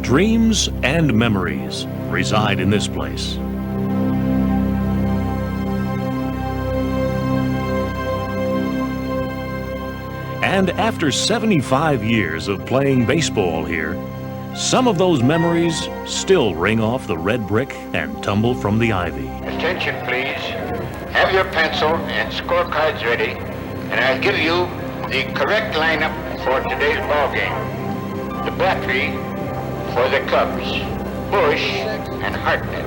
Dreams and memories reside in this place. And after 75 years of playing baseball here, some of those memories still ring off the red brick and tumble from the ivy. Attention, please. Have your pencil and scorecards ready, and I'll give you the correct lineup for today's ball game. The battery for the Cubs, Bush and Hartnett.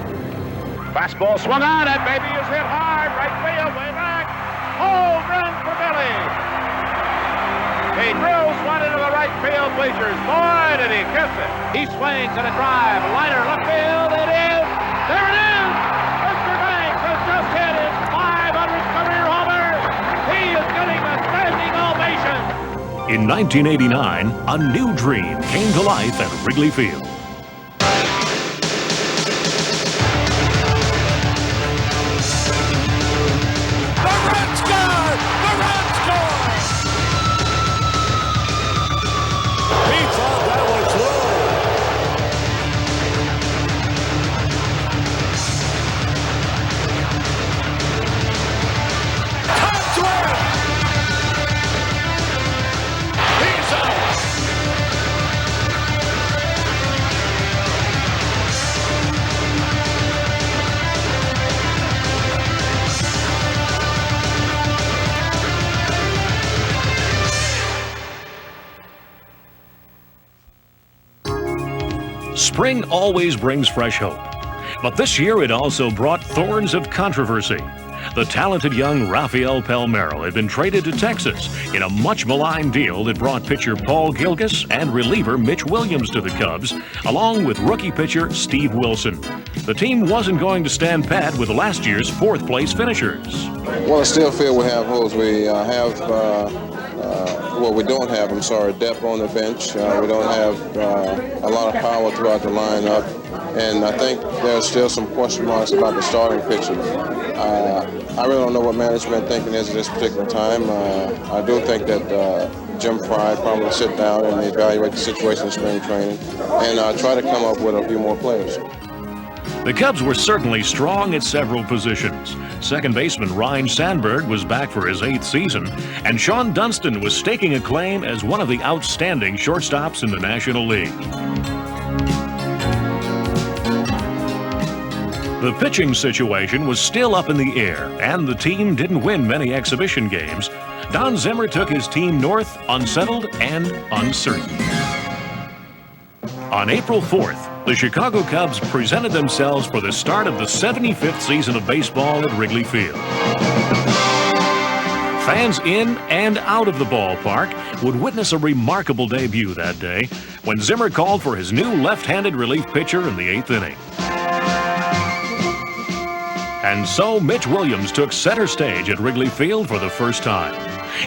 Fastball swung on, that baby is hit hard, right field, way back. Home run for Billy. He drills one into the right field bleachers. Boy, did he kiss it. He swings at a drive. Liner left field. It is. There it is. Mr. Banks has just hit his 500th career homer. He is getting a standing ovation. In 1989, a new dream came to life at Wrigley Field. Spring always brings fresh hope, but this year it also brought thorns of controversy. The talented young Rafael Palmeiro had been traded to Texas in a much maligned deal that brought pitcher Paul Gilgas and reliever Mitch Williams to the Cubs, along with rookie pitcher Steve Wilson. The team wasn't going to stand pat with last year's fourth-place finishers. Well, I still feel we have holes. We we don't have, depth on the bench. We don't have a lot of power throughout the lineup. And I think there's still some question marks about the starting pitcher. I really don't know what management thinking is at this particular time. I do think that Jim Fry probably will sit down and evaluate the situation in spring training and try to come up with a few more players. The Cubs were certainly strong at several positions. Second baseman Ryne Sandberg was back for his 8th season, and Sean Dunston was staking a claim as one of the outstanding shortstops in the National League. The pitching situation was still up in the air, and the team didn't win many exhibition games. Don Zimmer took his team north, unsettled and uncertain. On April 4th, the Chicago Cubs presented themselves for the start of the 75th season of baseball at Wrigley Field. Fans in and out of the ballpark would witness a remarkable debut that day when Zimmer called for his new left-handed relief pitcher in the 8th inning. And so Mitch Williams took center stage at Wrigley Field for the first time.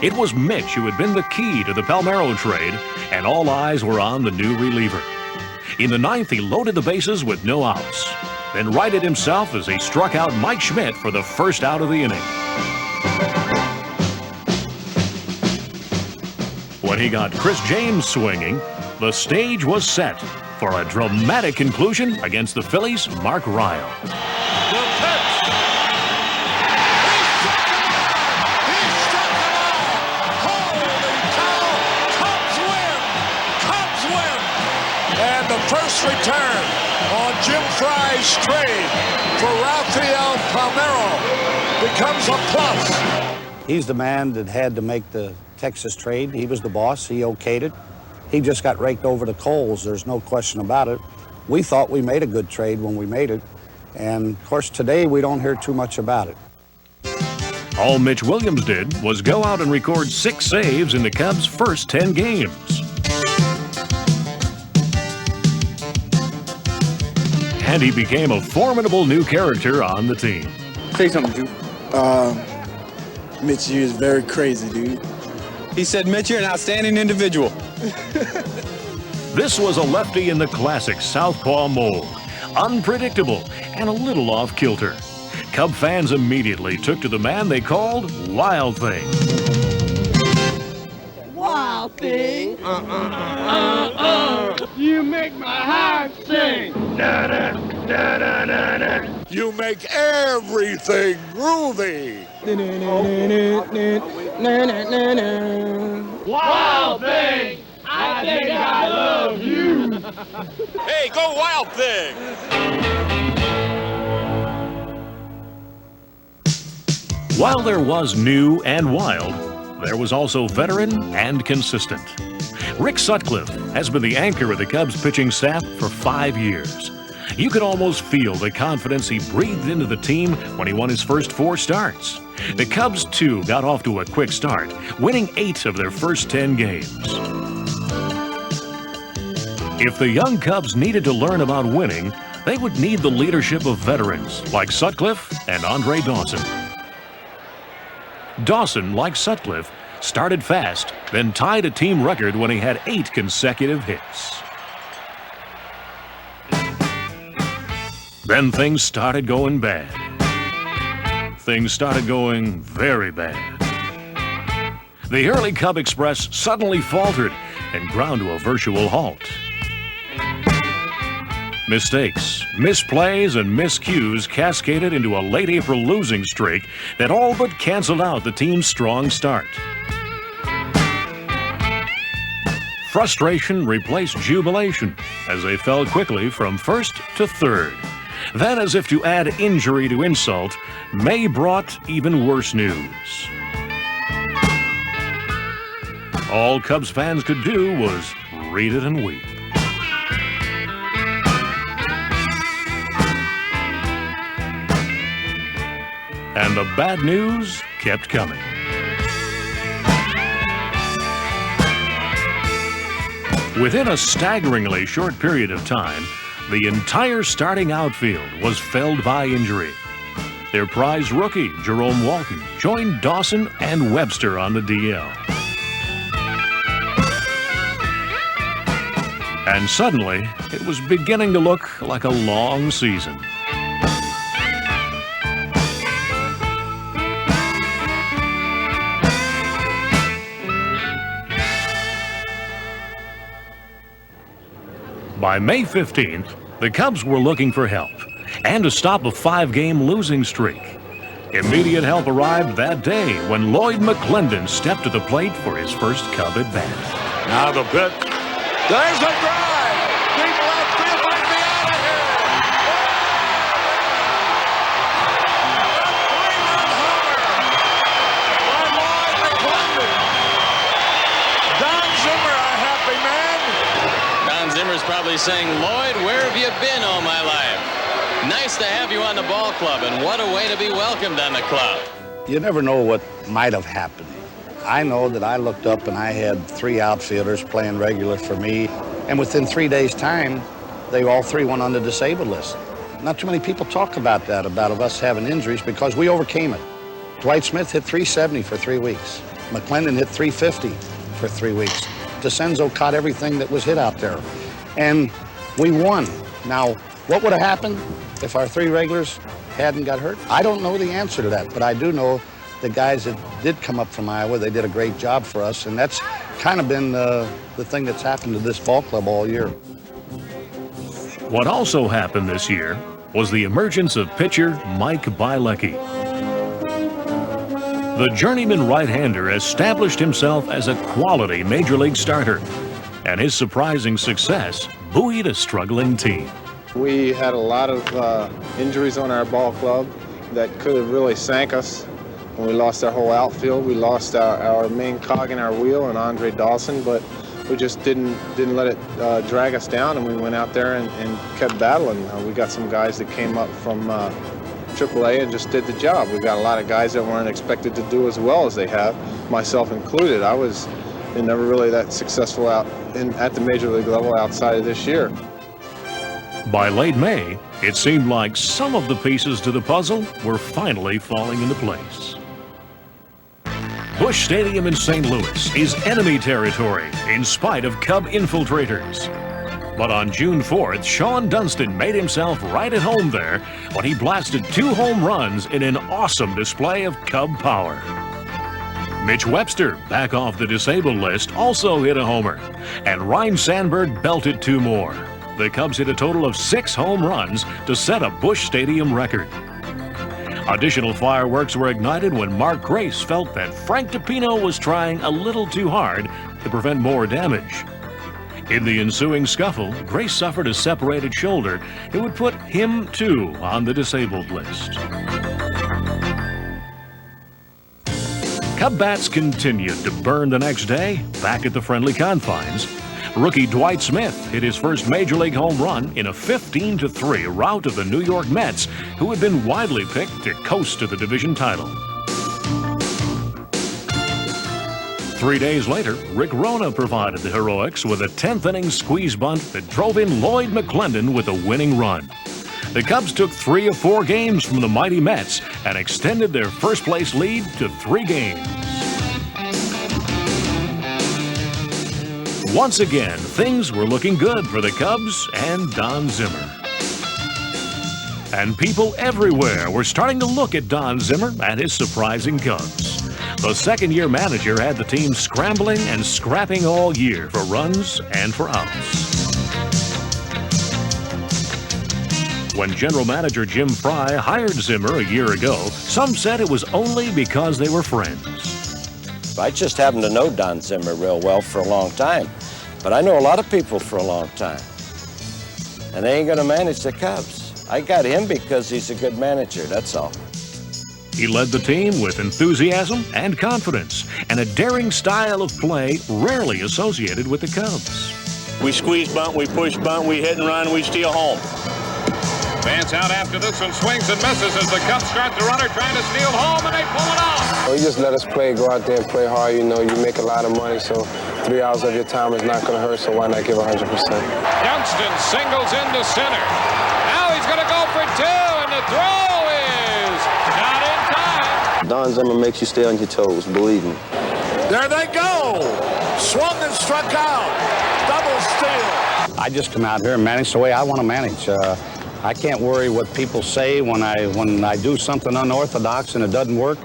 It was Mitch who had been the key to the Palmeiro trade, and all eyes were on the new reliever. In the 9th, he loaded the bases with no outs, then righted himself as he struck out Mike Schmidt for the first out of the inning. When he got Chris James swinging, the stage was set for a dramatic conclusion against the Phillies' Mark Ryle. First return on Jim Fry's trade for Rafael Palmeiro becomes a plus. He's the man that had to make the Texas trade. He was the boss. He okayed it. He just got raked over the coals. There's no question about it. We thought we made a good trade when we made it. And, of course, today we don't hear too much about it. All Mitch Williams did was go out and record 6 saves in the Cubs' first 10 games. And he became a formidable new character on the team. Say something, dude. Mitch, you is very crazy, dude. He said, Mitch, you're an outstanding individual. This was a lefty in the classic southpaw mold. Unpredictable and a little off-kilter. Cub fans immediately took to the man they called Wild Thing. Wow, wild thing. You make my heart sing. You make everything groovy. Wild thing, I think I love you. Hey, go Wild Thing! While there was new and wild, there was also veteran and consistent. Rick Sutcliffe has been the anchor of the Cubs pitching staff for 5 years. You could almost feel the confidence he breathed into the team when he won his first 4 starts. The Cubs, too, got off to a quick start, winning 8 of their first 10 games. If the young Cubs needed to learn about winning, they would need the leadership of veterans like Sutcliffe and Andre Dawson. Dawson, like Sutcliffe, started fast, then tied a team record when he had 8 consecutive hits. Then things started going bad. Things started going very bad. The early Cub Express suddenly faltered and ground to a virtual halt. Mistakes, misplays, and miscues cascaded into a late April losing streak that all but canceled out the team's strong start. Frustration replaced jubilation as they fell quickly from first to third. Then, as if to add injury to insult, May brought even worse news. All Cubs fans could do was read it and weep. And the bad news kept coming. Within a staggeringly short period of time, the entire starting outfield was felled by injury. Their prize rookie, Jerome Walton, joined Dawson and Webster on the DL. And suddenly, it was beginning to look like a long season. By May 15th, the Cubs were looking for help and to stop a 5-game losing streak. Immediate help arrived that day when Lloyd McClendon stepped to the plate for his first Cub at-bat. Now the pitch. There's a drive! Deep left field might be out of here! A 3-run homer by Lloyd McClendon. Don Zimmer, a happy man. Don Zimmer's probably saying, Lloyd, where have you been all my life? Nice to have you on the ball club, and what a way to be welcomed on the club. You never know what might have happened. I know that I looked up and I had 3 outfielders playing regular for me, and within 3 days' time, they all 3 went on the disabled list. Not too many people talk about that, about us having injuries, because we overcame it. Dwight Smith hit 370 for 3 weeks. McClendon hit 350 for 3 weeks. DeCenzo caught everything that was hit out there, and we won. Now, what would have happened if our 3 regulars hadn't got hurt? I don't know the answer to that, but I do know the guys that did come up from Iowa, they did a great job for us, and that's kind of been the thing that's happened to this ball club all year. What also happened this year was the emergence of pitcher Mike Bielecki. The journeyman right-hander established himself as a quality major league starter, and his surprising success buoyed a struggling team. We had a lot of injuries on our ball club that could have really sank us. When we lost our whole outfield, we lost our main cog in our wheel and Andre Dawson, but we just didn't let it drag us down, and we went out there and kept battling. We got some guys that came up from AAA and just did the job. We got a lot of guys that weren't expected to do as well as they have, myself included. I was never really that successful at the major league level outside of this year. By late May, it seemed like some of the pieces to the puzzle were finally falling into place. Busch Stadium in St. Louis is enemy territory in spite of Cub infiltrators. But on June 4th, Sean Dunston made himself right at home there when he blasted 2 home runs in an awesome display of Cub power. Mitch Webster, back off the disabled list, also hit a homer. And Ryne Sandberg belted 2 more. The Cubs hit a total of 6 home runs to set a Busch Stadium record. Additional fireworks were ignited when Mark Grace felt that Frank DiPino was trying a little too hard to prevent more damage. In the ensuing scuffle, Grace suffered a separated shoulder. It would put him, too, on the disabled list. Cub bats continued to burn the next day, back at the friendly confines. Rookie Dwight Smith hit his first Major League home run in a 15-3 rout of the New York Mets, who had been widely picked to coast to the division title. 3 days later, Rick Rona provided the heroics with a 10th-inning squeeze bunt that drove in Lloyd McClendon with a winning run. The Cubs took 3 of 4 games from the mighty Mets and extended their first-place lead to 3 games. Once again, things were looking good for the Cubs and Don Zimmer. And people everywhere were starting to look at Don Zimmer and his surprising Cubs. The second-year manager had the team scrambling and scrapping all year for runs and for outs. When general manager Jim Fry hired Zimmer a year ago, some said it was only because they were friends. I just happen to know Don Zimmer real well for a long time, but I know a lot of people for a long time, and they ain't going to manage the Cubs. I got him because he's a good manager, that's all. He led the team with enthusiasm and confidence, and a daring style of play rarely associated with the Cubs. We squeeze bunt, we push bunt, we hit and run, we steal home. Vance out after this one, swings and misses as the Cubs start the runner trying to steal home, and they pull it off. Well, you just let us play, go out there and play hard. You know, you make a lot of money, so 3 hours of your time is not going to hurt, so why not give 100%? Johnston singles into center. Now he's going to go for 2, and the throw is not in time. Don Zimmer makes you stay on your toes, believe me. There they go. Swung and struck out. Double steal. I just come out here and manage the way I want to manage. I can't worry what people say when I do something unorthodox and it doesn't work.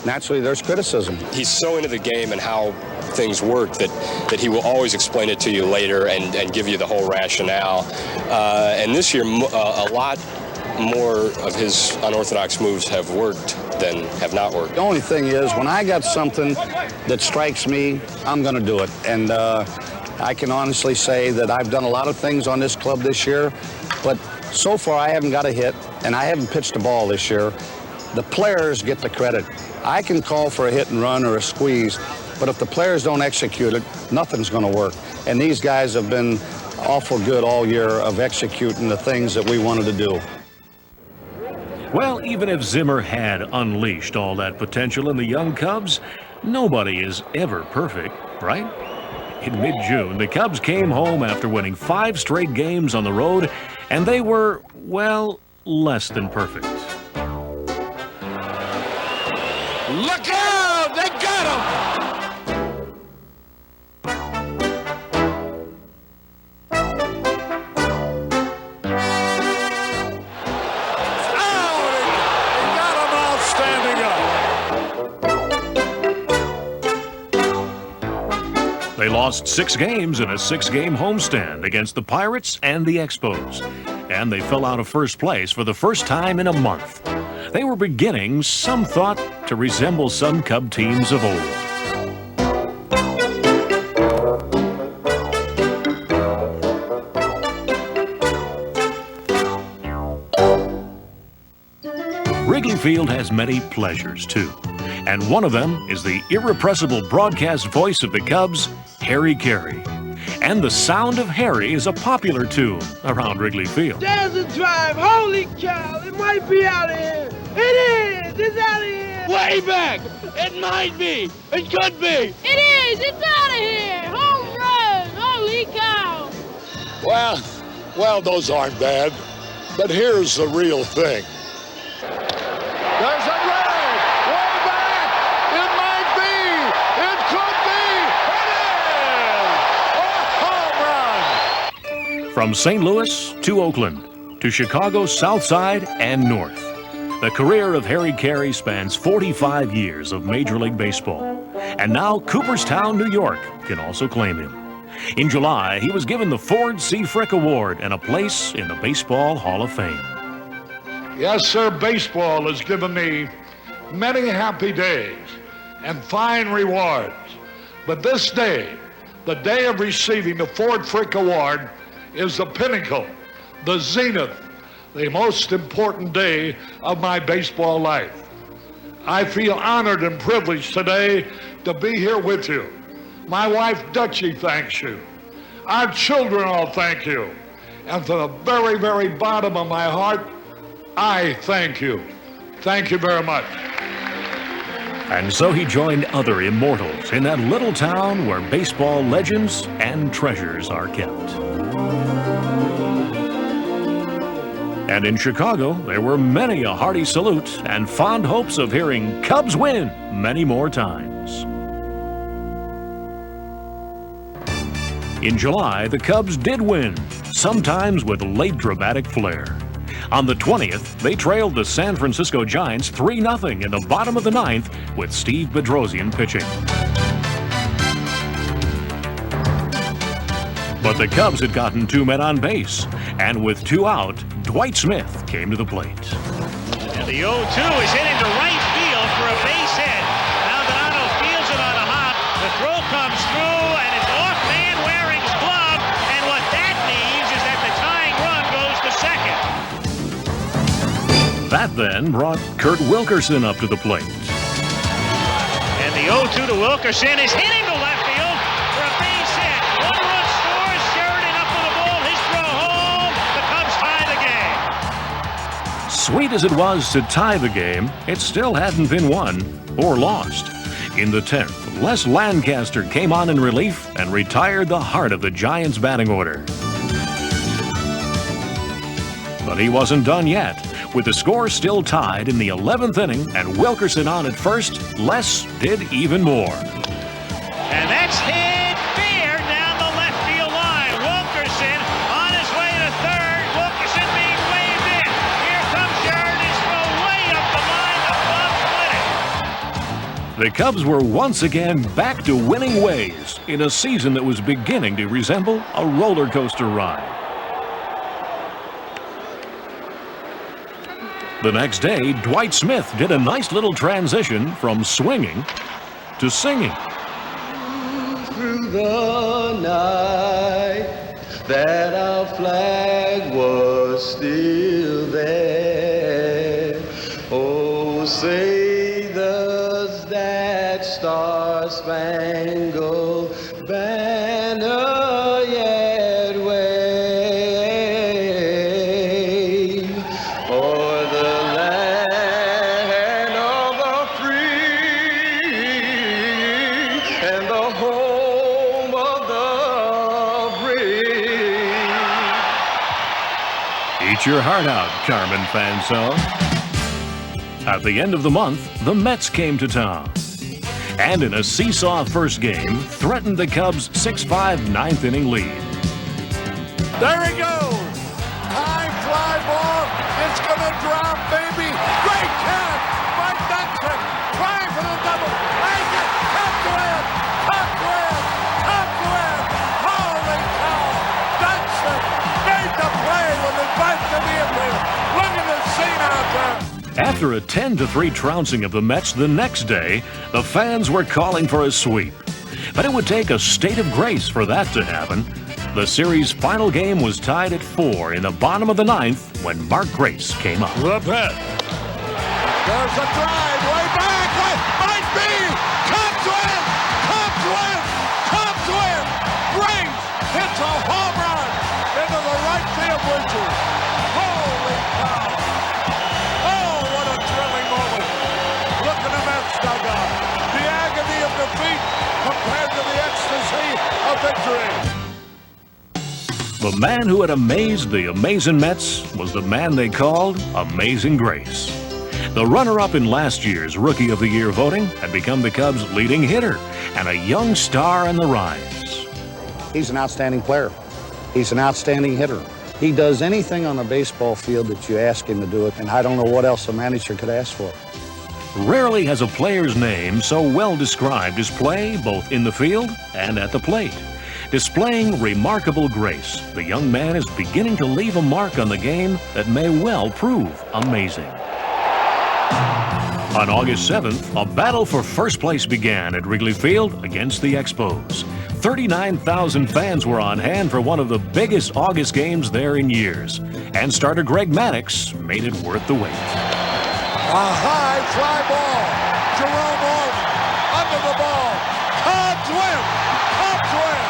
Naturally, there's criticism. He's so into the game and how things work that he will always explain it to you later and give you the whole rationale. And this year, a lot more of his unorthodox moves have worked than have not worked. The only thing is, when I got something that strikes me, I'm going to do it. And I can honestly say that I've done a lot of things on this club this year, but so far I haven't got a hit, and I haven't pitched a ball this year. The players get the credit. I can call for a hit and run or a squeeze, but if the players don't execute it, nothing's going to work. And these guys have been awful good all year of executing the things that we wanted to do. Well, even if Zimmer had unleashed all that potential in the young Cubs, nobody is ever perfect, right? In mid-June, the Cubs came home after winning 5 straight games on the road, and they were, well, less than perfect. Look out! They got him! They lost 6 games in a 6-game homestand against the Pirates and the Expos, and they fell out of first place for the first time in a month. They were beginning, some thought, to resemble some Cub teams of old. Wrigley Field has many pleasures, too. And one of them is the irrepressible broadcast voice of the Cubs, Harry Carey. And the sound of Harry is a popular tune around Wrigley Field. Desert Drive, holy cow, it might be out of here. It is, it's out of here. Way back, it might be, it could be. It is, it's out of here. Home run, holy cow. Well, those aren't bad, but here's the real thing. There's a drive, way back, it might be, it could be, it is, a home run. From St. Louis to Oakland, to Chicago's South Side and North, the career of Harry Carey spans 45 years of Major League Baseball. And now Cooperstown, New York can also claim him. In July, he was given the Ford C. Frick Award and a place in the Baseball Hall of Fame. Yes, sir, baseball has given me many happy days and fine rewards. But this day, the day of receiving the Ford Frick Award, is the pinnacle, the zenith, the most important day of my baseball life. I feel honored and privileged today to be here with you. My wife, Dutchie, thanks you. Our children all thank you. And from the very, very bottom of my heart, I thank you. Thank you very much. And so he joined other immortals in that little town where baseball legends and treasures are kept. And in Chicago, there were many a hearty salute and fond hopes of hearing Cubs win many more times. In July, the Cubs did win, sometimes with late dramatic flair. On the 20th, they trailed the San Francisco Giants 3-0 in the bottom of the ninth with Steve Bedrosian pitching. But the Cubs had gotten 2 men on base, and with 2 out, Dwight Smith came to the plate. And the 0-2 is hit into right field for a base hit. Maldonado fields it on a hop. The throw comes through, and it's off man Waring's glove. And what that means is that the tying run goes to second. That then brought Kurt Wilkerson up to the plate. And the 0-2 to Wilkerson is hitting to left field for a base hit. 1-run scores. Sheridan up with the ball. His throw home. The Cubs tie the game. Sweet as it was to tie the game, it still hadn't been won or lost. In the 10th, Les Lancaster came on in relief and retired the heart of the Giants' batting order. But he wasn't done yet. With the score still tied in the 11th inning and Wilkerson on at first, Les did even more. And that's hit fair down the left field line. Wilkerson on his way to third. Wilkerson being waved in. Here comes Sheridan's throw way up the line. The Cubs win it. The Cubs were once again back to winning ways in a season that was beginning to resemble a roller coaster ride. The next day, Dwight Smith did a nice little transition from swinging to singing. Through the night that our flag was still there. Oh, say does that star-spangled banner yet wave o'er the land of the free and the home of the brave. Eat your heart out, Carmen Fansone. At the end of the month, the Mets came to town. And in a seesaw first game, threatened the Cubs' 6-5 ninth inning lead. There he goes. High fly ball. It's going to drop, baby. Great catch by Dutchie. Trying for the double. Make it. Cubs win. Cubs win. Cubs win. Holy cow. Dutchie made the play with the bunt to the infield. Look at the scene out there. After a 10-3 trouncing of the Mets the next day, the fans were calling for a sweep. But it would take a state of grace for that to happen. The series' final game was tied at 4 in the bottom of the ninth when Mark Grace came up. The pet. There's a drive way back. Might be. Cubs win. Cubs win. Cubs win. Grace hits a home run into the right field bleachers. Holy cow. Oh, what a thrilling moment. Look at the Mets dugout. The agony of defeat compared to the ecstasy of victory. The man who had amazed the amazing Mets was the man they called Amazing Grace. The runner-up in last year's Rookie of the Year voting had become the Cubs' leading hitter and a young star on the rise. He's an outstanding player. He's an outstanding hitter. He does anything on the baseball field that you ask him to do it, and I don't know what else a manager could ask for. Rarely has a player's name so well described his play both in the field and at the plate. Displaying remarkable grace, the young man is beginning to leave a mark on the game that may well prove amazing. On August 7th, a battle for first place began at Wrigley Field against the Expos. 39,000 fans were on hand for one of the biggest August games there in years. And starter Greg Maddux made it worth the wait. A high fly ball. Jerome Walton under the ball. Cubs win. Cubs win.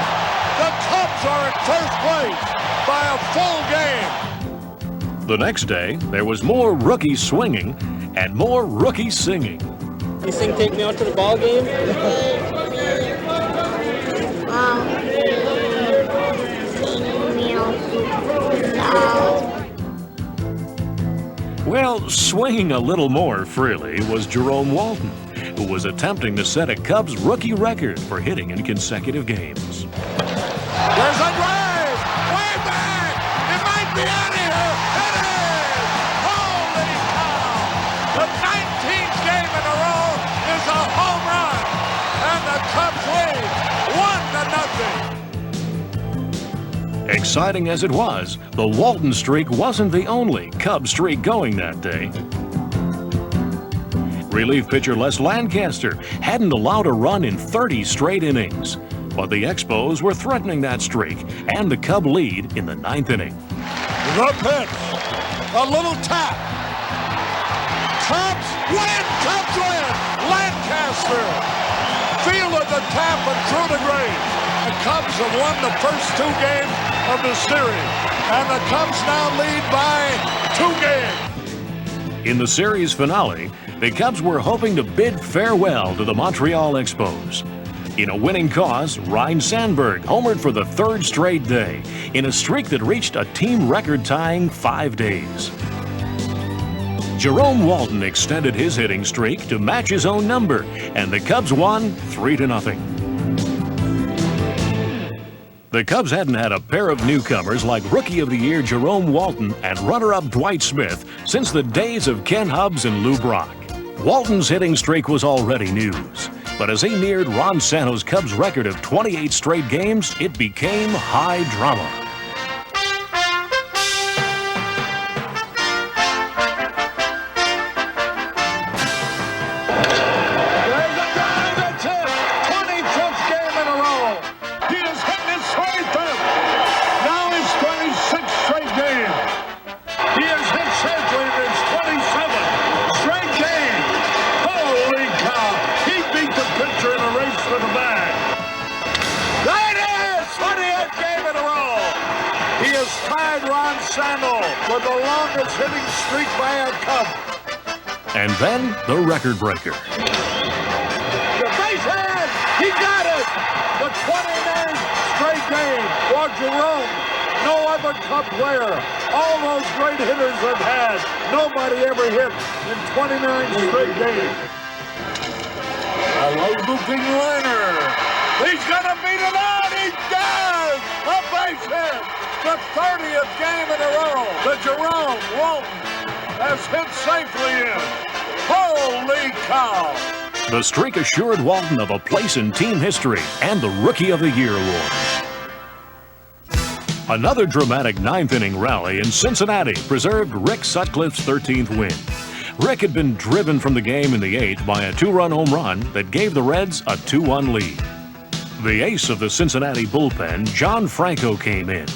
The Cubs are in first place by a full game. The next day, there was more rookie swinging and more rookie singing. You sing "Take Me Out to the Ball Game"? Well, swinging a little more freely was Jerome Walton, who was attempting to set a Cubs rookie record for hitting in consecutive games. There's a drive! Way back! It might be out of here! It is! Holy cow! The 19th game in a row is a home run! And the Cubs lead 1-0! Exciting as it was, the Walton streak wasn't the only Cub streak going that day. Relief pitcher Les Lancaster hadn't allowed a run in 30 straight innings. But the Expos were threatening that streak and the Cub lead in the 9th inning. The pitch. A little tap. Cubs win! Cubs win! Lancaster fielded the tap and threw the grave. The Cubs have won the first 2 games of the series. And the Cubs now lead by 2 games. In the series finale, the Cubs were hoping to bid farewell to the Montreal Expos. In a winning cause, Ryne Sandberg homered for the 3rd straight day in a streak that reached a team record-tying 5 days. Jerome Walton extended his hitting streak to match his own number, and the Cubs won 3-0. The Cubs hadn't had a pair of newcomers like Rookie of the Year Jerome Walton and runner-up Dwight Smith since the days of Ken Hubbs and Lou Brock. Walton's hitting streak was already news. But as he neared Ron Santo's Cubs record of 28 straight games, it became high drama. There's a drive that's it. 25th game in a row. He has hit his 25th. Now his 26th straight game. He has hit safely in his 27th straight game. Holy cow. He beat the pitcher in a race for the bag. That is 28th game in a row. He has tied Ron Santo for the longest hitting streak by a Cub. And then the record breaker. The base hit! He got it! The 29th straight game for Jerome. No other Cub player. All those great hitters have had. Nobody ever hit in 29 straight games. A low looping liner. He's gonna beat it out. He does! A base hit! The 30th game in a row. The Jerome Walton has hit safely in. Holy cow! The streak assured Walton of a place in team history and the Rookie of the Year award. Another dramatic 9th inning rally in Cincinnati preserved Rick Sutcliffe's 13th win. Rick had been driven from the game in the 8th by a 2-run home run that gave the Reds a 2-1 lead. The ace of the Cincinnati bullpen, John Franco, came in,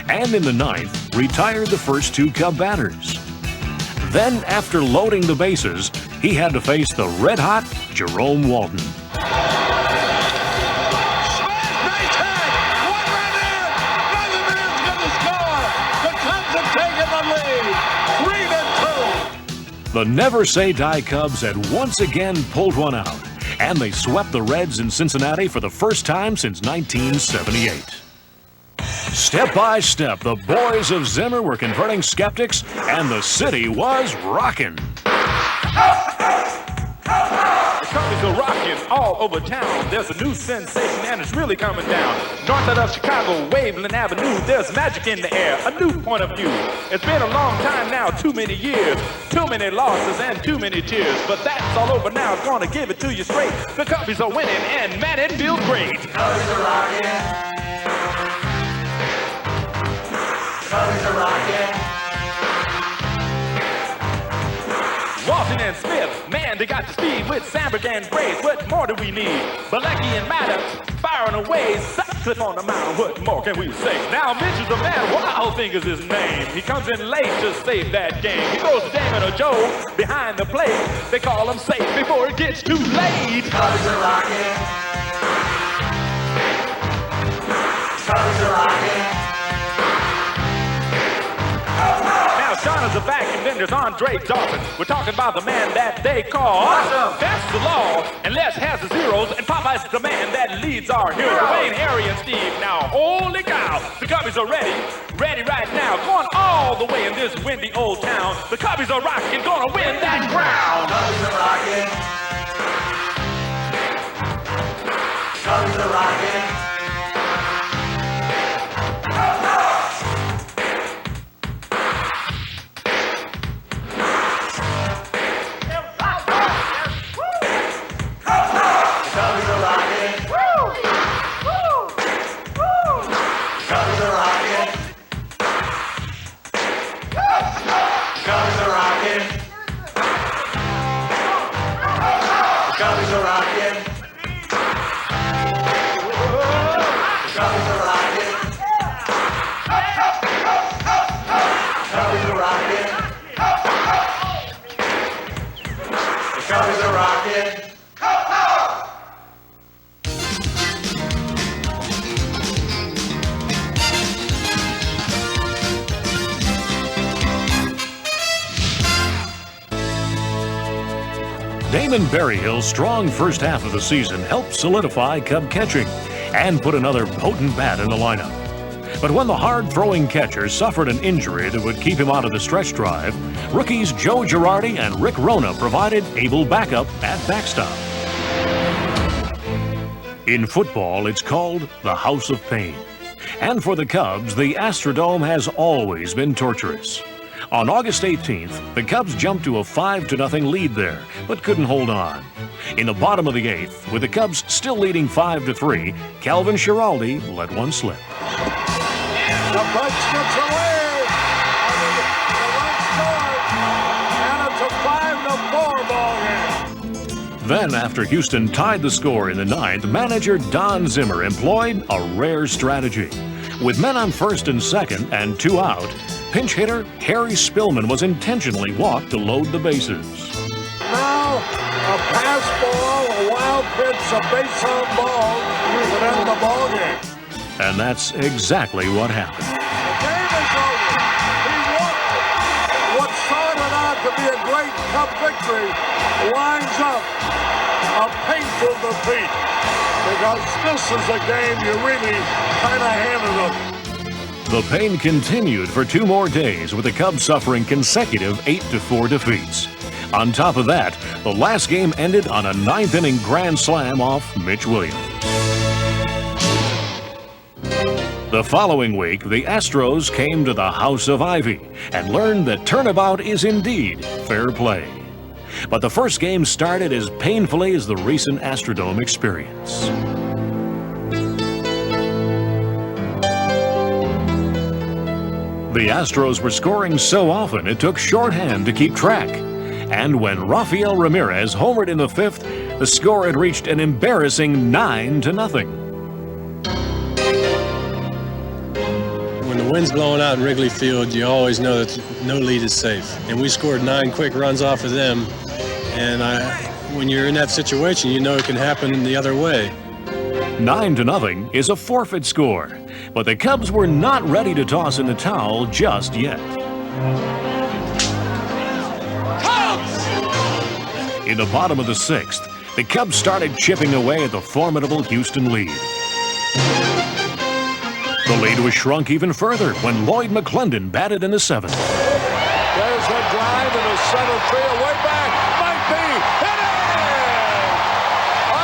and in the 9th, retired the first 2 Cub batters. Then, after loading the bases, he had to face the red-hot Jerome Walton. The Never Say Die Cubs had once again pulled one out, and they swept the Reds in Cincinnati for the first time since 1978. Step by step, the boys of Zimmer were converting skeptics, and the city was rocking. The Cubs are rocking. all over town. There's a new sensation and it's really coming down. North of Chicago, Waveland Avenue, there's magic in the air, a new point of view. It's been a long time now, too many years, too many losses and too many tears. But that's all over now, gonna give it to you straight. The Cubbies are winning and man, it feels great. Cubbies are rocking. Cubbies are rocking. Walton and Smith, man, they got the speed with Sandberg and Grace. What more do we need? Balecki and Maddox, firing away. Sutcliffe on the mound, what more can we say? Now Mitchell's the man, Wildfinger's his name. He comes in late to save that game. He goes to Damon or Joe behind the plate. They call him safe before it gets too late. Cubbies are rocking. Cubbies are rocking. Shauna's a back, and then there's Andre Dawson. We're talking about the man that they call awesome. That's the law, and Les has the zeros, and Popeye's the man that leads our hero. Wayne, Harry, and Steve. Now, holy cow, the Cubbies are ready right now, going all the way in this windy old town. The Cubbies are rocking, gonna win that crown. Cubbies are rocking. Cubbies are rocking. Damon Berryhill's strong first half of the season helped solidify Cub catching and put another potent bat in the lineup. But when the hard-throwing catcher suffered an injury that would keep him out of the stretch drive, rookies Joe Girardi and Rick Rona provided able backup at backstop. In football, it's called the House of Pain. And for the Cubs, the Astrodome has always been torturous. On August 18th, the Cubs jumped to a 5-0 lead there, but couldn't hold on. In the bottom of the 8th, with the Cubs still leading 5-3, Calvin Schiraldi let one slip. The bunch gets away. The run scores, and it's a 5-4 ball game. Then, after Houston tied the score in the 9th, manager Don Zimmer employed a rare strategy. With men on first and second and 2 out, pinch hitter Harry Spillman was intentionally walked to load the bases. Now, a pass ball, a wild pitch, a base on ball would end the ball game. And that's exactly what happened. The game is over. He walked it. What started out to be a great Cub victory winds up a painful defeat. Because this is a game you really kind of handed them. The pain continued for 2 more days, with the Cubs suffering consecutive 8-4 defeats. On top of that, the last game ended on a 9th-inning grand slam off Mitch Williams. The following week, the Astros came to the House of Ivy and learned that turnabout is indeed fair play. But the first game started as painfully as the recent Astrodome experience. The Astros were scoring so often it took shorthand to keep track. And when Rafael Ramirez homered in the 5th, the score had reached an embarrassing 9-0. When the wind's blowing out in Wrigley Field, you always know that no lead is safe. And we scored 9 quick runs off of them. And when you're in that situation, you know it can happen the other way. 9-0 is a forfeit score, but the Cubs were not ready to toss in the towel just yet. Cubs! In the bottom of the 6th, the Cubs started chipping away at the formidable Houston lead. The lead was shrunk even further when Lloyd McClendon batted in the 7th. There's a drive in the center field, way back, might be, hit it! A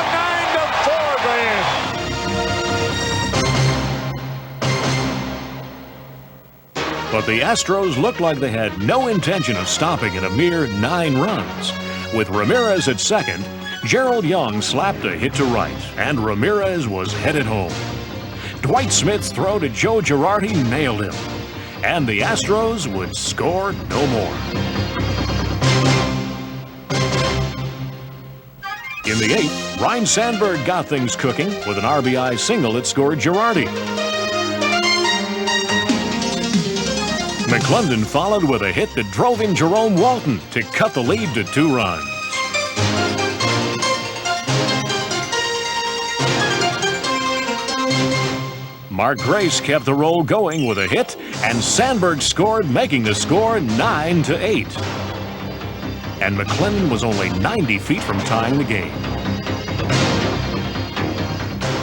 But the Astros looked like they had no intention of stopping at a mere 9 runs. With Ramirez at second, Gerald Young slapped a hit to right, and Ramirez was headed home. Dwight Smith's throw to Joe Girardi nailed him, and the Astros would score no more. In the 8th, Ryne Sandberg got things cooking with an RBI single that scored Girardi. McClendon followed with a hit that drove in Jerome Walton to cut the lead to 2 runs. Mark Grace kept the roll going with a hit, and Sandberg scored, making the score 9-8. And McClendon was only 90 feet from tying the game.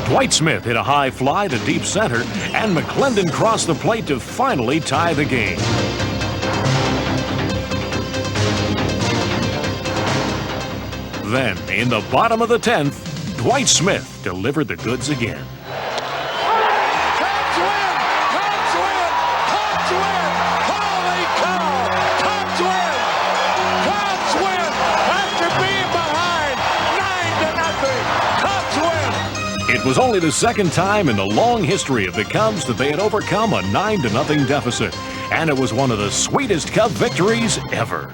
Dwight Smith hit a high fly to deep center, and McClendon crossed the plate to finally tie the game. Then, in the bottom of the 10th, Dwight Smith delivered the goods again. It was only the second time in the long history of the Cubs that they had overcome a 9-0 deficit, and it was one of the sweetest Cub victories ever.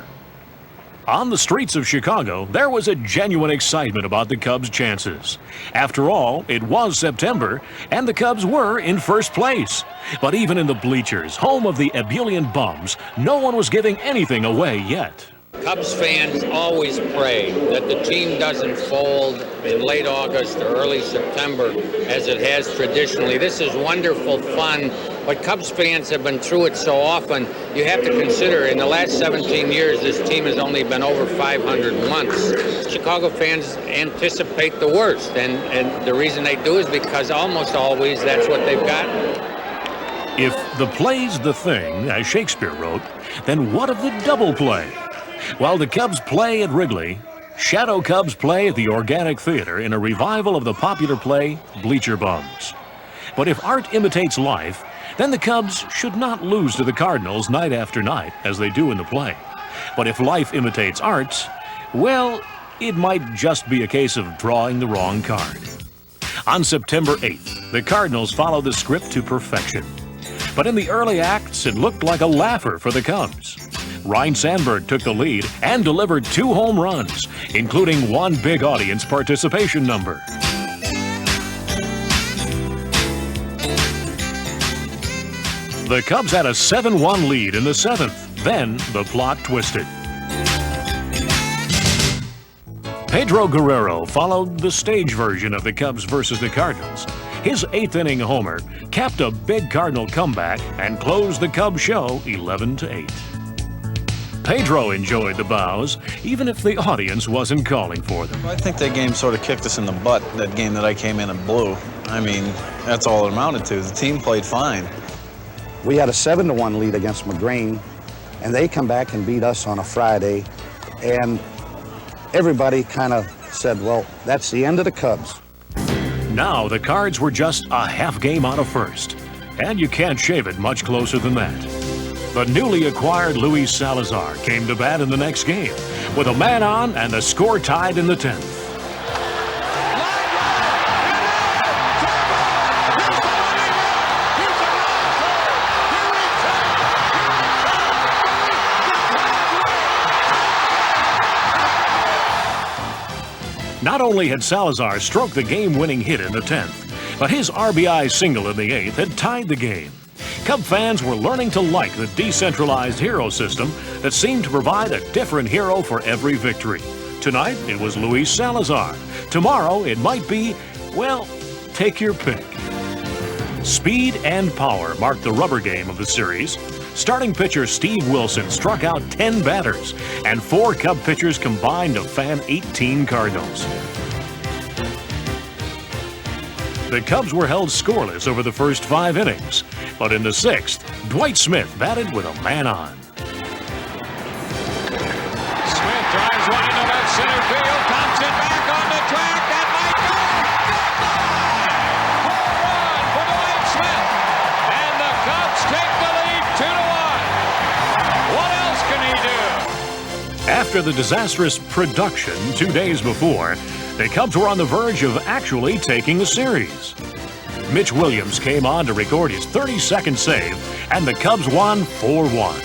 On the streets of Chicago, there was a genuine excitement about the Cubs' chances. After all, it was September, and the Cubs were in first place. But even in the bleachers, home of the ebullient Bums, no one was giving anything away yet. Cubs fans always pray that the team doesn't fold in late August or early September as it has traditionally. This is wonderful fun, but Cubs fans have been through it so often. You have to consider in the last 17 years this team has only been over 500 once. Chicago fans anticipate the worst, and the reason they do is because almost always that's what they've got. If the play's the thing, as Shakespeare wrote, then what of the double play? While the Cubs play at Wrigley, Shadow Cubs play at the Organic Theater in a revival of the popular play Bleacher Bums. But if art imitates life, then the Cubs should not lose to the Cardinals night after night, as they do in the play. But if life imitates art, well, it might just be a case of drawing the wrong card. On September 8th, the Cardinals followed the script to perfection. But in the early acts, it looked like a laugher for the Cubs. Ryne Sandberg took the lead and delivered 2 home runs, including 1 big audience participation number. The Cubs had a 7-1 lead in the 7th. Then the plot twisted. Pedro Guerrero followed the stage version of the Cubs versus the Cardinals. His 8th-inning homer capped a big Cardinal comeback and closed the Cubs show 11-8. Pedro enjoyed the bows, even if the audience wasn't calling for them. I think that game sort of kicked us in the butt, that game that I came in and blew. I mean, that's all it amounted to. The team played fine. We had a 7-1 lead against McGrane, and they come back and beat us on a Friday, and everybody kind of said, well, that's the end of the Cubs. Now the Cards were just a half game out of first, and you can't shave it much closer than that. The newly acquired Luis Salazar came to bat in the next game with a man on and the score tied in the 10th. Not only had Salazar stroked the game-winning hit in the 10th, but his RBI single in the 8th had tied the game. Cub fans were learning to like the decentralized hero system that seemed to provide a different hero for every victory. Tonight, it was Luis Salazar. Tomorrow, it might be, well, take your pick. Speed and power marked the rubber game of the series. Starting pitcher Steve Wilson struck out 10 batters, and 4 Cub pitchers combined to fan 18 Cardinals. The Cubs were held scoreless over the first 5 innings, but in the 6th, Dwight Smith batted with a man on. Smith drives one into left center field, pops it back on the track, that might go. Home run for Dwight Smith, and the Cubs take the lead 2-1. After the disastrous production 2 days before, the Cubs were on the verge of actually taking the series. Mitch Williams came on to record his 32nd save, and the Cubs won 4-1.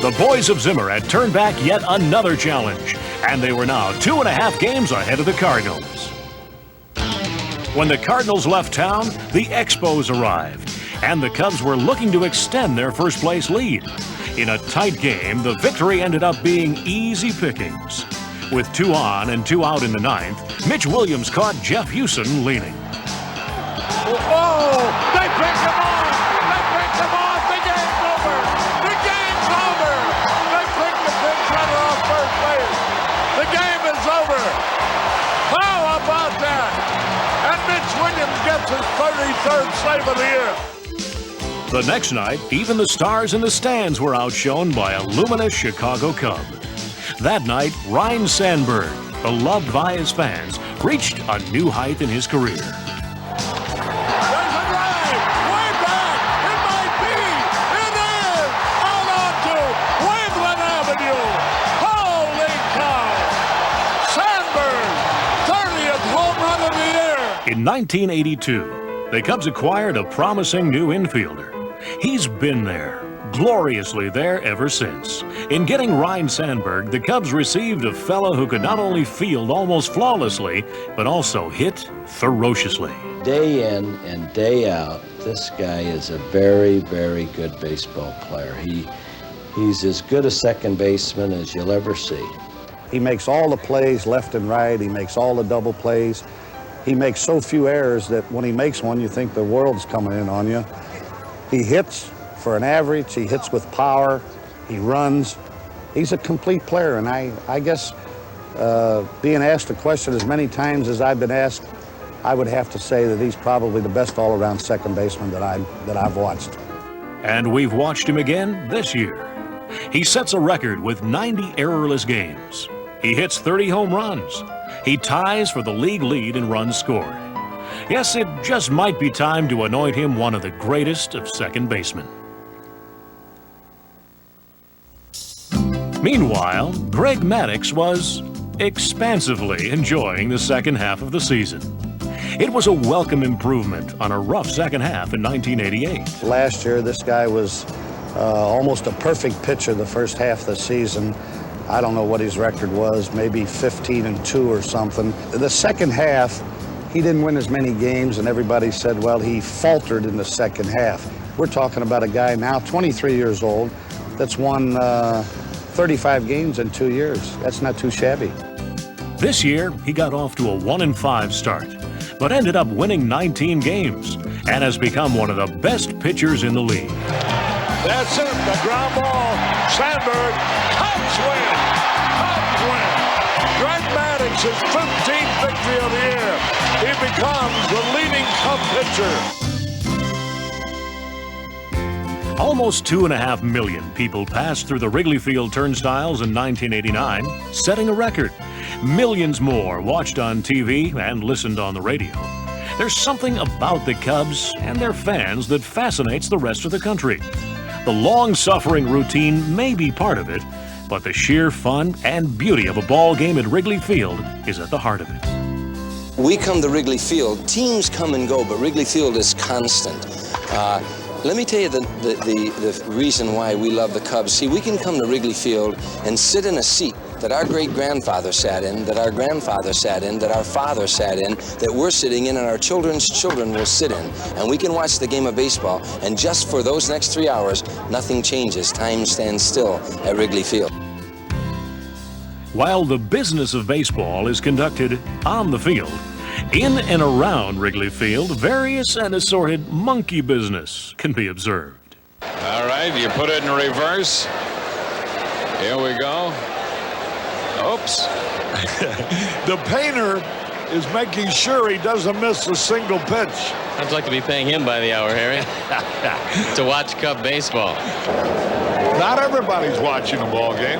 The boys of Zimmer had turned back yet another challenge, and they were now 2.5 games ahead of the Cardinals. When the Cardinals left town, the Expos arrived, and the Cubs were looking to extend their first-place lead. In a tight game, the victory ended up being easy pickings. With 2 on and 2 out in the 9th, Mitch Williams caught Jeff Hewson leaning. Oh, they pick him off! They pick him off! The game's over! The game's over! They pick the pinch runner off first base. The game is over! How about that? And Mitch Williams gets his 33rd save of the year. The next night, even the stars in the stands were outshone by a luminous Chicago Cub. That night, Ryne Sandberg, beloved by his fans, reached a new height in his career. There's a drive! Way back! It might be! It is! Out onto Wayland Avenue! Holy cow! Sandberg! 30th home run of the year! In 1982, the Cubs acquired a promising new infielder. He's been there, gloriously there ever since. In getting Ryne Sandberg, the Cubs received a fellow who could not only field almost flawlessly, but also hit ferociously. Day in and day out, this guy is a very, very good baseball player. He's as good a second baseman as you'll ever see. He makes all the plays left and right. He makes all the double plays. He makes so few errors that when he makes one, you think the world's coming in on you. He hits for an average. He hits with power. He runs. He's a complete player, and I guess being asked the question as many times as I've been asked, I would have to say that he's probably the best all-around second baseman that I've watched. And we've watched him again this year. He sets a record with 90 errorless games. He hits 30 home runs. He ties for the league lead in runs scored. Yes, it just might be time to anoint him one of the greatest of second basemen. Meanwhile, Greg Maddux was expansively enjoying the second half of the season. It was a welcome improvement on a rough second half in 1988. Last year, this guy was almost a perfect pitcher the first half of the season. I don't know what his record was, maybe 15-2 or something. The second half, he didn't win as many games, and everybody said, well, he faltered in the second half. We're talking about a guy now, 23 years old, that's won 35 games in 2 years. That's not too shabby. This year, he got off to a 1-5 start, but ended up winning 19 games and has become one of the best pitchers in the league. That's it, the ground ball. Sandberg, Cubs win! Cubs win! Greg Maddux, his 15th victory of the year. He becomes the leading Cub pitcher. Almost 2.5 million people passed through the Wrigley Field turnstiles in 1989, setting a record. Millions more watched on TV and listened on the radio. There's something about the Cubs and their fans that fascinates the rest of the country. The long-suffering routine may be part of it, but the sheer fun and beauty of a ball game at Wrigley Field is at the heart of it. We come to Wrigley Field, teams come and go, but Wrigley Field is constant. Let me tell you the reason why we love the Cubs. See, we can come to Wrigley Field and sit in a seat that our great-grandfather sat in, that our grandfather sat in, that our father sat in, that we're sitting in, and our children's children will sit in. And we can watch the game of baseball, and just for those next 3 hours, nothing changes. Time stands still at Wrigley Field. While the business of baseball is conducted on the field, in and around Wrigley Field, various and assorted monkey business can be observed. All right, you put it in reverse. Here we go. Oops. The painter is making sure he doesn't miss a single pitch. I'd like to be paying him by the hour, Harry, to watch Cub baseball. Not everybody's watching a ball game.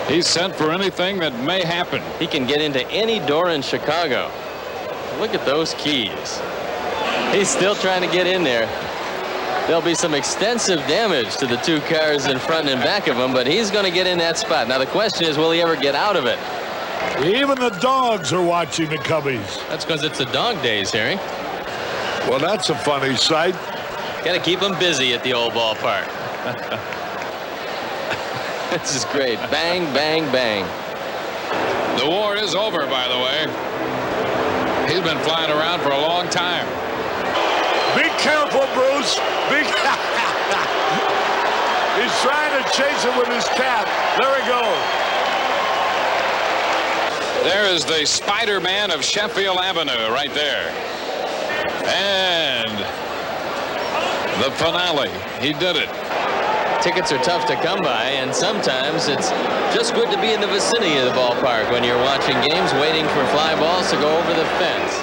He's sent for anything that may happen. He can get into any door in Chicago. Look at those keys. He's still trying to get in there. there'll be some extensive damage to the two cars in front and back of him, but he's going to get in that spot. Now the question is, will he ever get out of it? Even the dogs are watching the Cubbies. That's because it's the dog days, Harry. Well, that's a funny sight. Got to keep them busy at the old ballpark. This is great. Bang, bang, bang. The war is over, by the way. He's been flying around for a long time. Be careful, Bruce. He's trying to chase it with his cap. There he goes. There is the Spider-Man of Sheffield Avenue right there. And the finale. He did it. Tickets are tough to come by, and sometimes it's just good to be in the vicinity of the ballpark when you're watching games, waiting for fly balls to go over the fence.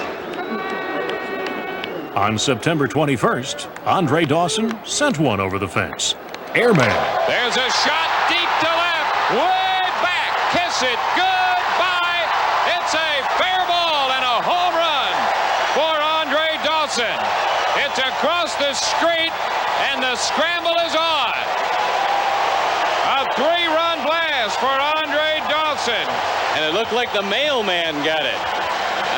On September 21st, Andre Dawson sent one over the fence. Airman. There's a shot deep to left. Way back. Kiss it. Goodbye. It's a fair ball and a home run for Andre Dawson. It's across the street, and the scramble is on. A 3-run blast for Andre Dawson. And it looked like the mailman got it.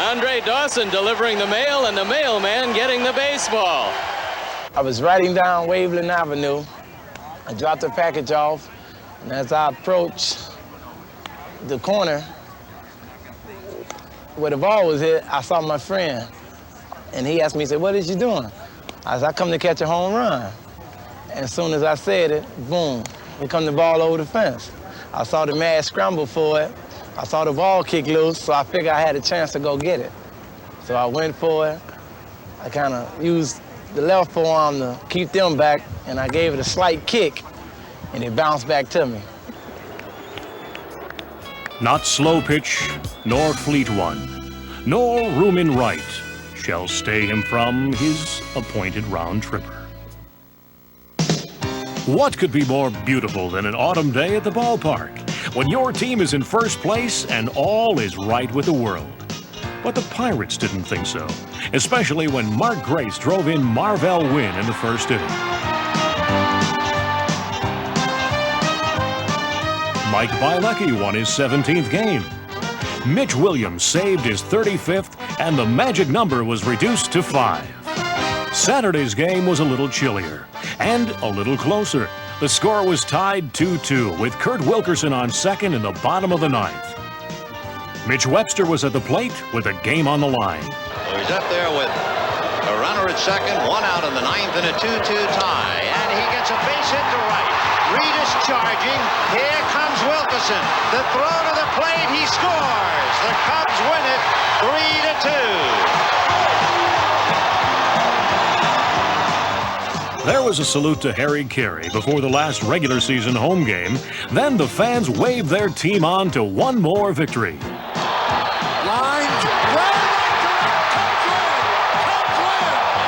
Andre Dawson delivering the mail, and the mailman getting the baseball. I was riding down Waveland Avenue. I dropped the package off, and as I approached the corner where the ball was hit, I saw my friend. And he asked me, he said, "What is you doing?" I said, "I come to catch a home run." And as soon as I said it, boom, here come the ball over the fence. I saw the man scramble for it. I saw the ball kick loose, so I figured I had a chance to go get it. So I went for it. I kind of used the left forearm to keep them back, and I gave it a slight kick, and it bounced back to me. Not slow pitch, nor fleet one, nor room in right shall stay him from his appointed round tripper. What could be more beautiful than an autumn day at the ballpark when your team is in first place and all is right with the world? But the Pirates didn't think so, especially when Mark Grace drove in Marvell Wynn in the first inning. Mike Bielecki won his 17th game. Mitch Williams saved his 35th, and the magic number was reduced to 5. Saturday's game was a little chillier and a little closer. The score was tied 2-2 with Kurt Wilkerson on second in the bottom of the ninth. Mitch Webster was at the plate with a game on the line. So he's up there with a runner at second, 1 out in the ninth, and a 2-2 tie. And he gets a base hit to right. Reed is charging. Here comes Wilkerson. The throw to the plate. He scores. The Cubs win it 3-2. There was a salute to Harry Carey before the last regular season home game. Then the fans waved their team on to one more victory. Lines, Cubs win,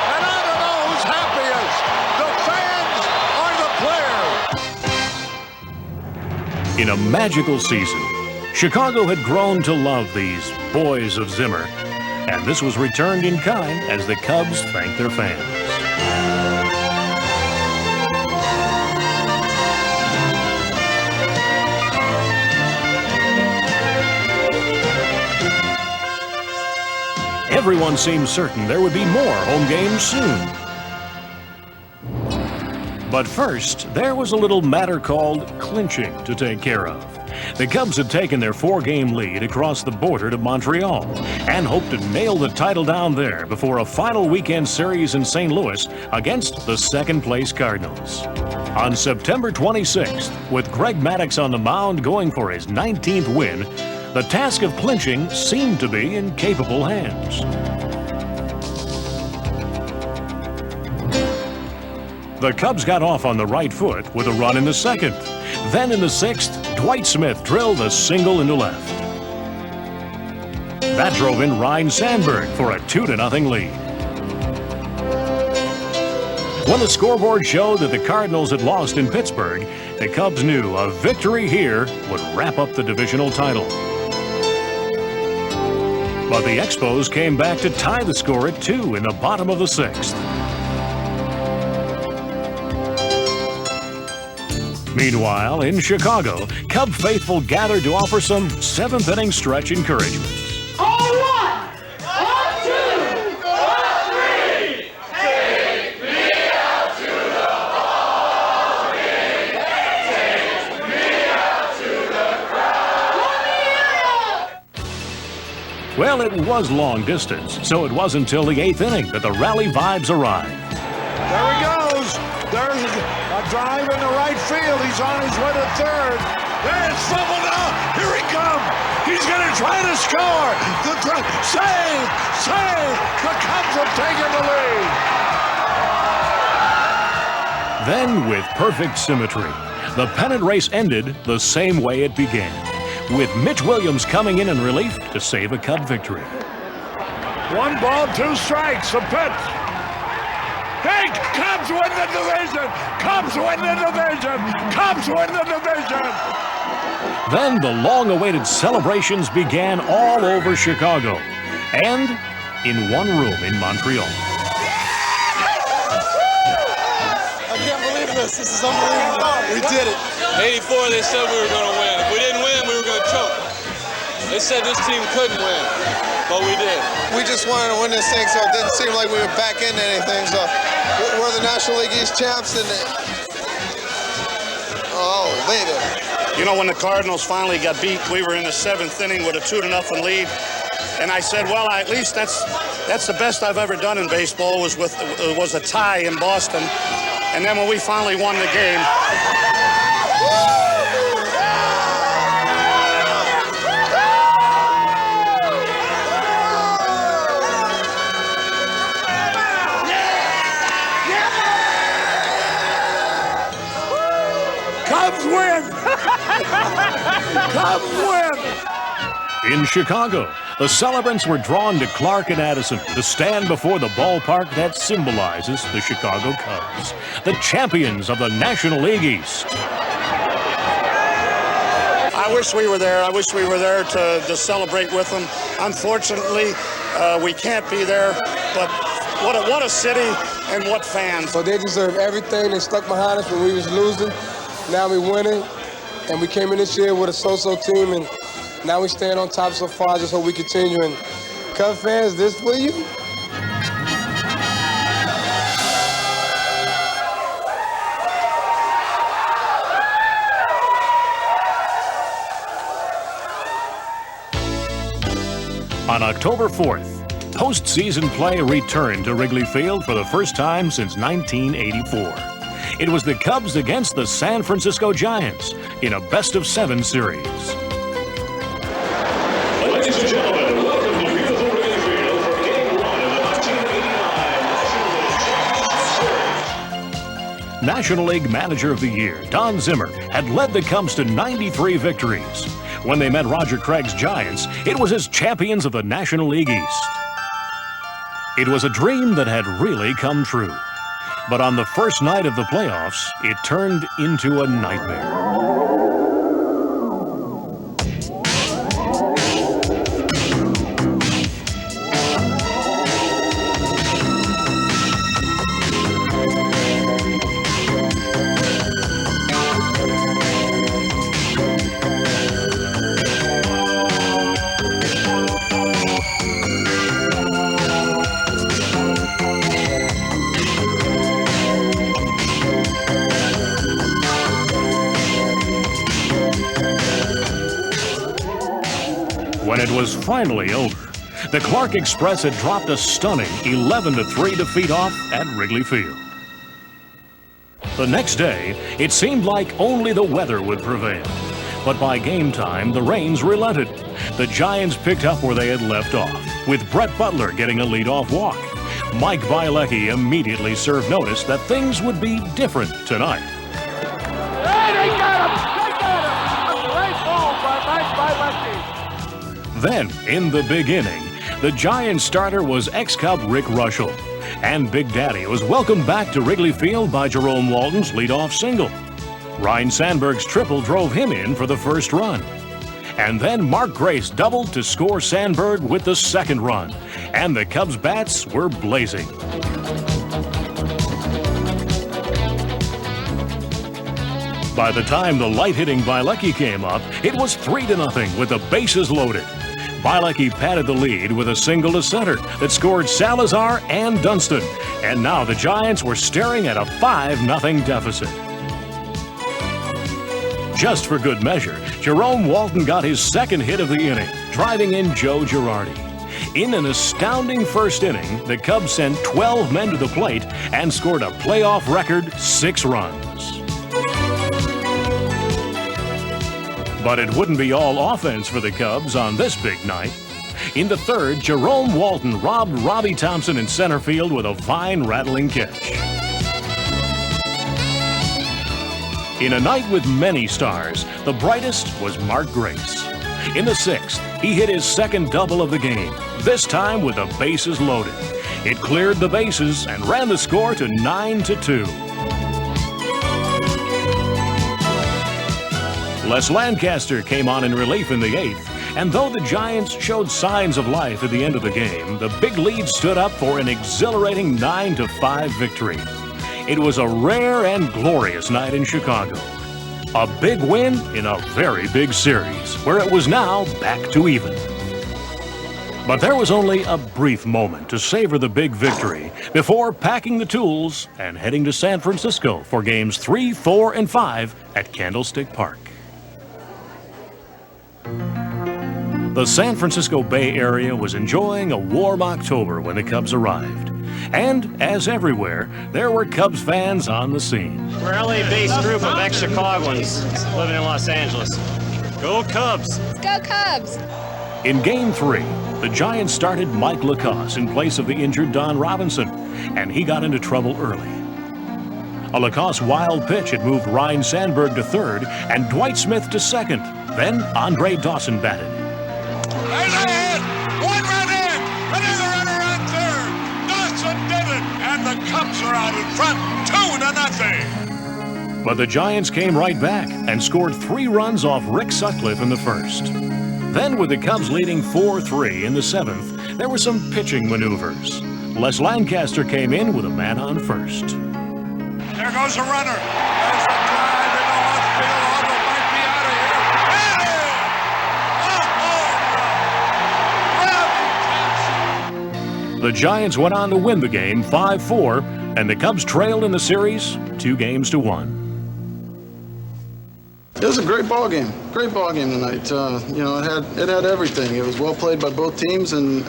and I don't know who's happiest, the fans or the players. In a magical season, Chicago had grown to love these boys of Zimmer, and this was returned in kind as the Cubs thanked their fans. Everyone seemed certain there would be more home games soon. But first, there was a little matter called clinching to take care of. The Cubs had taken their 4-game lead across the border to Montreal and hoped to nail the title down there before a final weekend series in St. Louis against the second-place Cardinals. On September 26th, with Greg Maddux on the mound going for his 19th win, the task of clinching seemed to be in capable hands. The Cubs got off on the right foot with a run in the second. Then in the sixth, Dwight Smith drilled a single into left. That drove in Ryne Sandberg for a 2-0 lead. When the scoreboard showed that the Cardinals had lost in Pittsburgh, the Cubs knew a victory here would wrap up the divisional title. But the Expos came back to tie the score at 2 in the bottom of the sixth. Meanwhile, in Chicago, Cub faithful gathered to offer some seventh-inning stretch encouragement. Well, it was long distance, so it wasn't until the eighth inning that the rally vibes arrived. There he goes. There's a drive into right field. He's on his way to third. There's fumble now. Here he comes. He's going to try to score. Save! The Cubs have taken the lead. Then, with perfect symmetry, the pennant race ended the same way it began, with Mitch Williams coming in relief to save a Cub victory. 1 ball, 2 strikes. A pitch. Hey, Cubs win the division! Cubs win the division! Cubs win the division! Then the long-awaited celebrations began all over Chicago and in one room in Montreal. I can't believe this. This is unbelievable. We did it. 84, they said we were going to win. If we didn't win, we were going to choke. They said this team couldn't win, but we did. We just wanted to win this thing, so it didn't seem like we were back into anything. So we're the National League East champs, and oh, baby. You know, when the Cardinals finally got beat, we were in the 7th inning with a 2-0 lead, and I said, well, at least that's the best I've ever done in baseball. Was a tie in Boston, and then when we finally won the game. Cubs win! Cubs win! In Chicago, the celebrants were drawn to Clark and Addison to stand before the ballpark that symbolizes the Chicago Cubs, the champions of the National League East. I wish we were there. I wish we were there to celebrate with them. Unfortunately, we can't be there, but what a city and what fans. So they deserve everything. They stuck behind us when we was losing. Now we winning, and we came in this year with a so-so team, and now we stand on top so far. I just hope we continue. And Cub fans, this for you. On October 4th, postseason play returned to Wrigley Field for the first time since 1984. It was the Cubs against the San Francisco Giants in a best-of-7 series. Ladies and gentlemen, welcome to beautiful Wrigley Field for Game 1 of the 1989 National League Manager of the Year, Don Zimmer, had led the Cubs to 93 victories. When they met Roger Craig's Giants, it was as champions of the National League East. It was a dream that had really come true. But on the first night of the playoffs, it turned into a nightmare. When it was finally over, the Clark Express had dropped a stunning 11-3 defeat off at Wrigley Field. The next day, it seemed like only the weather would prevail. But by game time, the rains relented. The Giants picked up where they had left off, with Brett Butler getting a leadoff walk. Mike Bielecki immediately served notice that things would be different tonight. Hey, they got him! They got him! A great ball by Mike Bielecki. Then, in the big inning, the Giants starter was ex-Cub Rick Russell. And Big Daddy was welcomed back to Wrigley Field by Jerome Walton's leadoff single. Ryne Sandberg's triple drove him in for the first run. And then Mark Grace doubled to score Sandberg with the second run. And the Cubs' bats were blazing. By the time the light-hitting Bielecki came up, it was 3-0 with the bases loaded. Bielecki padded the lead with a single to center that scored Salazar and Dunston. And now the Giants were staring at a 5-0 deficit. Just for good measure, Jerome Walton got his second hit of the inning, driving in Joe Girardi. In an astounding first inning, the Cubs sent 12 men to the plate and scored a playoff record 6 runs. But it wouldn't be all offense for the Cubs on this big night. In the third, Jerome Walton robbed Robbie Thompson in center field with a vine-rattling catch. In a night with many stars, the brightest was Mark Grace. In the sixth, he hit his second double of the game, this time with the bases loaded. It cleared the bases and ran the score to 9-2. Les Lancaster came on in relief in the eighth, and though the Giants showed signs of life at the end of the game, the big lead stood up for an exhilarating 9-5 victory. It was a rare and glorious night in Chicago. A big win in a very big series, where it was now back to even. But there was only a brief moment to savor the big victory before packing the tools and heading to San Francisco for games 3, 4, and 5 at Candlestick Park. The San Francisco Bay Area was enjoying a warm October when the Cubs arrived. And, as everywhere, there were Cubs fans on the scene. We're an LA-based group of ex-Chicagoans living in Los Angeles. Go Cubs! Go Cubs! In Game 3, the Giants started Mike Lacoste in place of the injured Don Robinson, and he got into trouble early. A Lacoste wild pitch had moved Ryne Sandberg to third and Dwight Smith to second. Then Andre Dawson batted. There's a hit! 1 run in! Another runner on third! Dawson did it! And the Cubs are out in front, 2-0. But the Giants came right back and scored 3 runs off Rick Sutcliffe in the first. Then, with the Cubs leading 4-3 in the seventh, there were some pitching maneuvers. Les Lancaster came in with a man on first. There goes a runner. There's the drive into left field. Aldo might be out of here. The Giants went on to win the game 5-4, and the Cubs trailed in the series 2-1. It was a great ball game. Great ball game tonight. It had everything. It was well played by both teams, and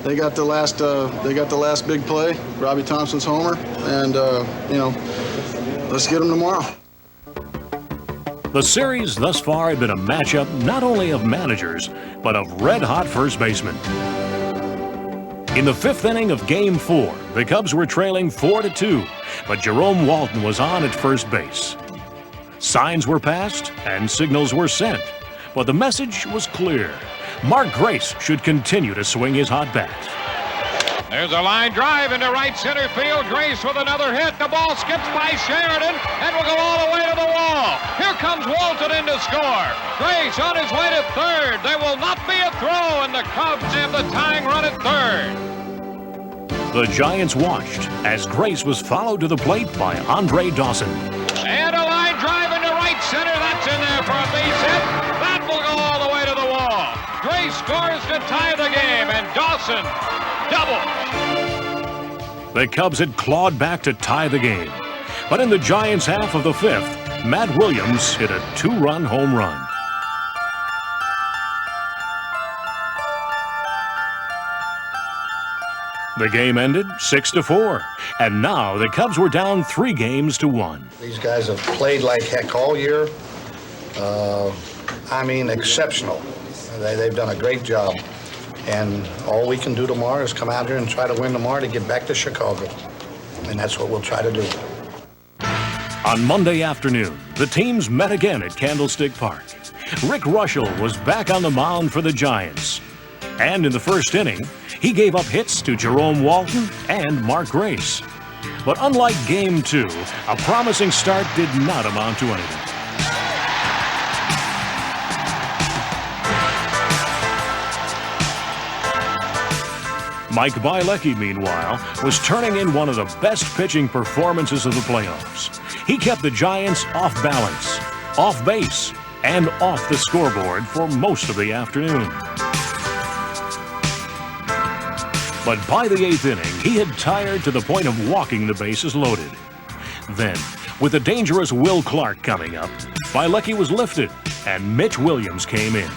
they got the last big play, Robbie Thompson's homer, and let's get them tomorrow. The series thus far had been a matchup not only of managers, but of red-hot first basemen. In the fifth inning of Game 4, the Cubs were trailing 4-2, but Jerome Walton was on at first base. Signs were passed and signals were sent, but the message was clear. Mark Grace should continue to swing his hot bat. There's a line drive into right center field. Grace with another hit. The ball skips by Sheridan and will go all the way to the wall. Here comes Walton in to score. Grace on his way to third. There will not be a throw, and the Cubs have the tying run at third. The Giants watched as Grace was followed to the plate by Andre Dawson. And a line drive into right center. That's in there for a base hit. That will go all the way to the wall. Grace scores to tie the game, and Dawson doubles. The Cubs had clawed back to tie the game. But in the Giants' half of the fifth, Matt Williams hit a 2-run home run. The game ended 6-4, and now the Cubs were down 3-1. These guys have played like heck all year. Exceptional. They've done a great job. And all we can do tomorrow is come out here and try to win tomorrow to get back to Chicago. And that's what we'll try to do. On Monday afternoon, the teams met again at Candlestick Park. Rick Russell was back on the mound for the Giants. And in the first inning, he gave up hits to Jerome Walton and Mark Grace. But unlike Game 2, a promising start did not amount to anything. Mike Bielecki, meanwhile, was turning in one of the best pitching performances of the playoffs. He kept the Giants off balance, off base, and off the scoreboard for most of the afternoon. But by the 8th inning, he had tired to the point of walking the bases loaded. Then, with the dangerous Will Clark coming up, Bilecki was lifted, and Mitch Williams came in.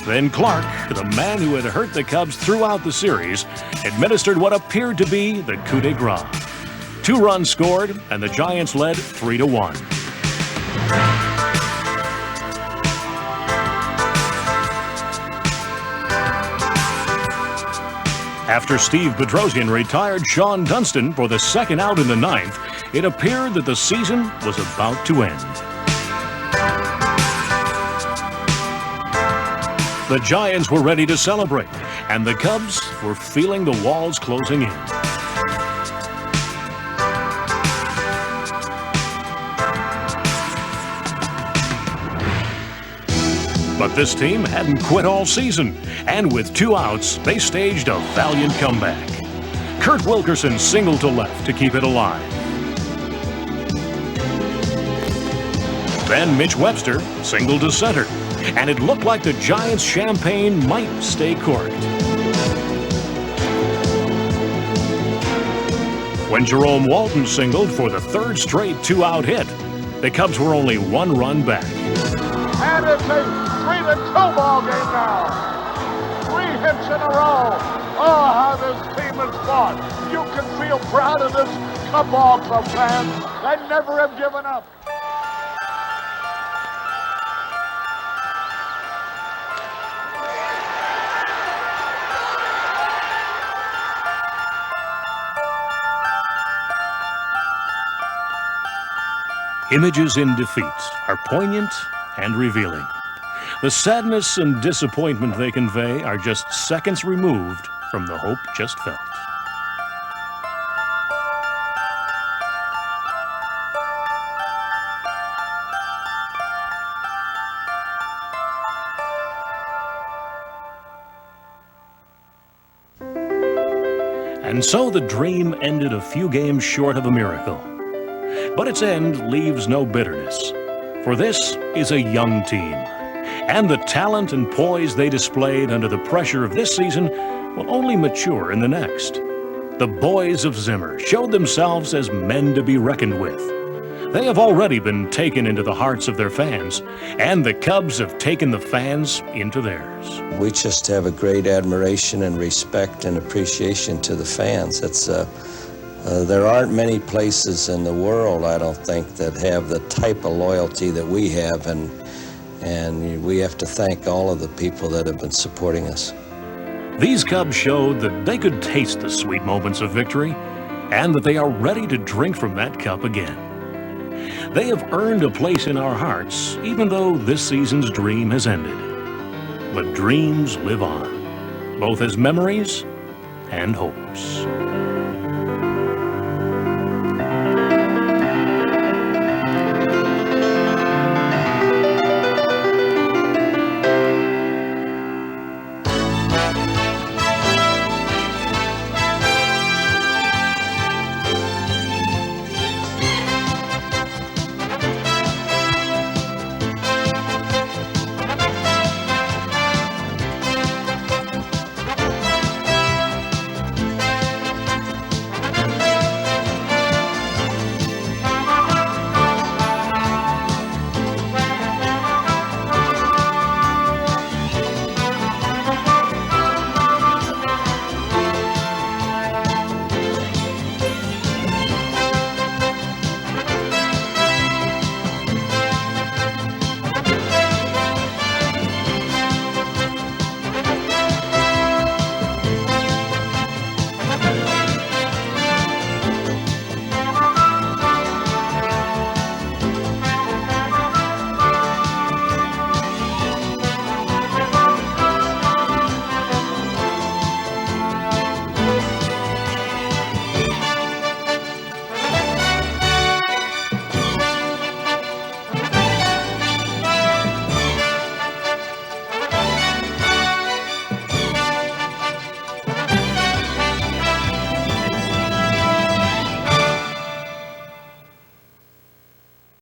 Then Clark, the man who had hurt the Cubs throughout the series, administered what appeared to be the coup de grace. 2 runs scored, and the Giants led 3-1. After Steve Bedrosian retired Sean Dunston for the second out in the 9th, it appeared that the season was about to end. The Giants were ready to celebrate, and the Cubs were feeling the walls closing in. But this team hadn't quit all season, and with 2 outs, they staged a valiant comeback. Kurt Wilkerson singled to left to keep it alive. Then Mitch Webster singled to center, and it looked like the Giants' champagne might stay corked. When Jerome Walton singled for the 3rd straight 2-out hit, the Cubs were only 1 run back. And it's a 3-2 ball game now. 3 hits in a row. Oh, how this team has fought. You can feel proud of this Cub Ball Club fans. They never have given up. Images in defeat are poignant and revealing. The sadness and disappointment they convey are just seconds removed from the hope just felt. And so the dream ended a few games short of a miracle. But its end leaves no bitterness, for this is a young team, and the talent and poise they displayed under the pressure of this season will only mature in the next. The boys of Zimmer showed themselves as men to be reckoned with. They have already been taken into the hearts of their fans, and the Cubs have taken the fans into theirs. We just have a great admiration and respect and appreciation to the fans. There aren't many places in the world, I don't think, that have the type of loyalty that we have, and we have to thank all of the people that have been supporting us. These Cubs showed that they could taste the sweet moments of victory, and that they are ready to drink from that cup again. They have earned a place in our hearts, even though this season's dream has ended. But dreams live on, both as memories and hopes.